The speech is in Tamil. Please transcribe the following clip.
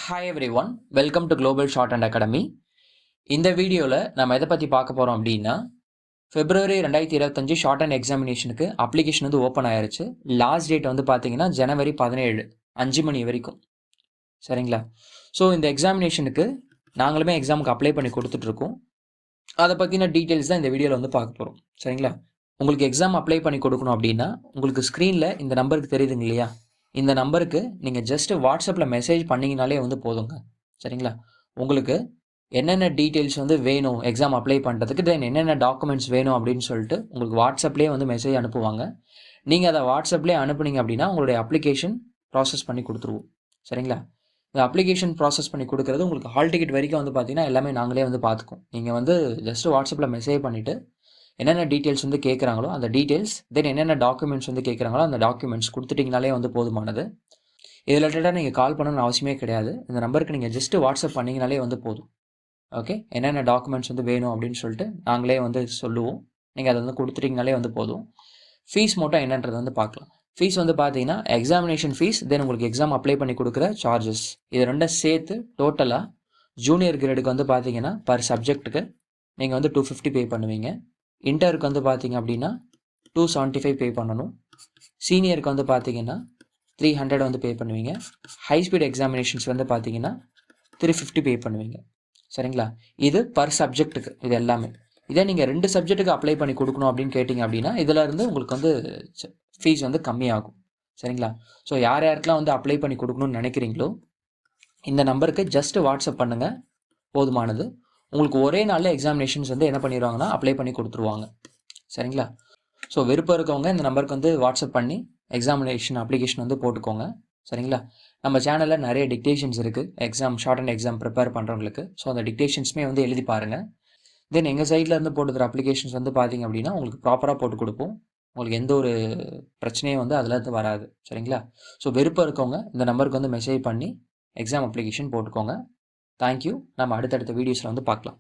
Hi every one, welcome to global short and academy. இந்த வீடியோவில் நம்ம எதை பற்றி பார்க்க போகிறோம் அப்படின்னா, February 2025 ஷார்ட் அண்ட் எக்ஸாமினேஷனுக்கு அப்ளிகேஷன் வந்து ஓப்பன் ஆயிருச்சு. லாஸ்ட் டேட் வந்து பார்த்தீங்கன்னா January 17 5 மணி வரைக்கும். சரிங்களா? ஸோ இந்த எக்ஸாமினேஷனுக்கு நாங்களுமே எக்ஸாமுக்கு அப்ளை பண்ணி கொடுத்துட்ருக்கோம். அதை பற்றின டீட்டெயில்ஸ் தான் இந்த வீடியோவில் வந்து பார்க்க போகிறோம். சரிங்களா? உங்களுக்கு எக்ஸாம் அப்ளை பண்ணி கொடுக்கணும் அப்படின்னா, உங்களுக்கு ஸ்க்ரீனில் இந்த நம்பருக்கு தெரியுதுங்க இல்லையா? இந்த நம்பருக்கு நீங்கள் ஜஸ்ட்டு வாட்ஸ்அப்பில் மெசேஜ் பண்ணிங்கனாலே வந்து போதுங்க. சரிங்களா? உங்களுக்கு என்னென்ன டீட்டெயில்ஸ் வந்து வேணும் எக்ஸாம் அப்ளை பண்ணுறதுக்கு, தென் என்னென்ன டாக்குமெண்ட்ஸ் வேணும் அப்படின்னு சொல்லிட்டு உங்களுக்கு வாட்ஸ்அப்லேயே வந்து மெசேஜ் அனுப்புவாங்க. நீங்கள் அதை வாட்ஸ்அப்லேயே அனுப்புனீங்க அப்படின்னா உங்களுடைய அப்ளிகேஷன் ப்ராசஸ் பண்ணி கொடுத்துருவோம். சரிங்களா? இந்த அப்ளிகேஷன் ப்ராசஸ் பண்ணி கொடுக்குறது உங்களுக்கு ஹால் டிக்கெட் வரைக்கும் வந்து பார்த்தீங்கன்னா எல்லாமே நாங்களே வந்து பார்த்துக்கோம். நீங்கள் வந்து ஜஸ்ட்டு வாட்ஸ்அப்பில் மெசேஜ் பண்ணிவிட்டு என்னென்ன டீட்டெயில்ஸ் வந்து கேட்குறாங்களோ அந்த டீட்டெயில்ஸ், தென் என்னென்ன டாக்குமெண்ட்ஸ் வந்து கேட்குறாங்களோ அந்த டாக்குமெண்ட்ஸ் கொடுத்துட்டிங்கனாலே வந்து போதுமானது. இது ரிலேட்டடாக நீங்கள் கால் பண்ணணும்னு அவசியமே கிடையாது. இந்த நம்பருக்கு நீங்கள் ஜஸ்ட்டு வாட்ஸ்அப் பண்ணிங்கனாலே வந்து போதும். ஓகே, என்னென்ன டாக்குமெண்ட்ஸ் வந்து வேணும் அப்படின்னு சொல்லிட்டு நாங்களே வந்து சொல்லுவோம். நீங்கள் அதை வந்து கொடுத்துட்டிங்கனாலே வந்து போதும். ஃபீஸ் மட்டும் என்னன்றது வந்து பார்க்கலாம். ஃபீஸ் வந்து பார்த்தீங்கன்னா எக்ஸாமினேஷன் ஃபீஸ், தென் உங்களுக்கு எக்ஸாம் அப்ளை பண்ணி கொடுக்குற சார்ஜஸ், இது ரெண்டும் சேர்த்து டோட்டலாக ஜூனியர் கிரேடுக்கு வந்து பார்த்தீங்கன்னா பர் சப்ஜெக்ட்டுக்கு நீங்கள் வந்து 250 பே பண்ணுவீங்க. இன்டருக்கு வந்து பார்த்தீங்க அப்படின்னா 275 பே பண்ணணும். சீனியருக்கு வந்து பார்த்தீங்கன்னா 300 வந்து பே பண்ணுவீங்க. ஹை ஸ்பீட் எக்ஸாமினேஷன்ஸ் வந்து பார்த்தீங்கன்னா 350 பே பண்ணுவீங்க. சரிங்களா? இது பர் சப்ஜெக்ட்டுக்கு இது எல்லாமே. இதே நீங்கள் 2 சப்ஜெக்ட்டுக்கு அப்ளை பண்ணி கொடுக்கணும் அப்படின்னு கேட்டிங்க அப்படின்னா இதில் இருந்து உங்களுக்கு வந்து ஃபீஸ் வந்து கம்மியாகும். சரிங்களா? ஸோ யார் யாருக்கெல்லாம் வந்து அப்ளை பண்ணி கொடுக்கணும்னு நினைக்கிறீங்களோ இந்த நம்பருக்கு ஜஸ்ட் வாட்ஸ்அப் பண்ணுங்கள், போதுமானது. உங்களுக்கு ஒரே நாளில் எக்ஸாமினேஷன்ஸ் வந்து என்ன பண்ணிடுவாங்கன்னா அப்ளை பண்ணி கொடுத்துருவாங்க. சரிங்களா? ஸோ விருப்பம் இருக்கவங்க இந்த நம்பருக்கு வந்து வாட்ஸ்அப் பண்ணி எக்ஸாமினேஷன் அப்ளிகேஷன் வந்து போட்டுக்கோங்க. சரிங்களா? நம்ம சேனலில் நிறைய டிக்டேஷன்ஸ் இருக்குது exam short and exam prepare பண்ணுறவங்களுக்கு. ஸோ அந்த டிக்டேஷன்ஸுமே வந்து எழுதி பாருங்கள். தென் எங்கள் சைடில் இருந்து போட்டுக்கிற அப்ளிகேஷன்ஸ் வந்து பார்த்தீங்க அப்படின்னா உங்களுக்கு ப்ராப்பராக போட்டு கொடுப்போம். உங்களுக்கு எந்த ஒரு பிரச்சனையும் வந்து அதில் இருந்து வராது. சரிங்களா? ஸோ விருப்பம் இருக்கவங்க இந்த நம்பருக்கு வந்து மெசேஜ் பண்ணி எக்ஸாம் அப்ளிகேஷன் போட்டுக்கோங்க. தேங்க்யூ. நம்ம அடுத்தடுத்த வீடியோஸில் வந்து பார்க்கலாம்.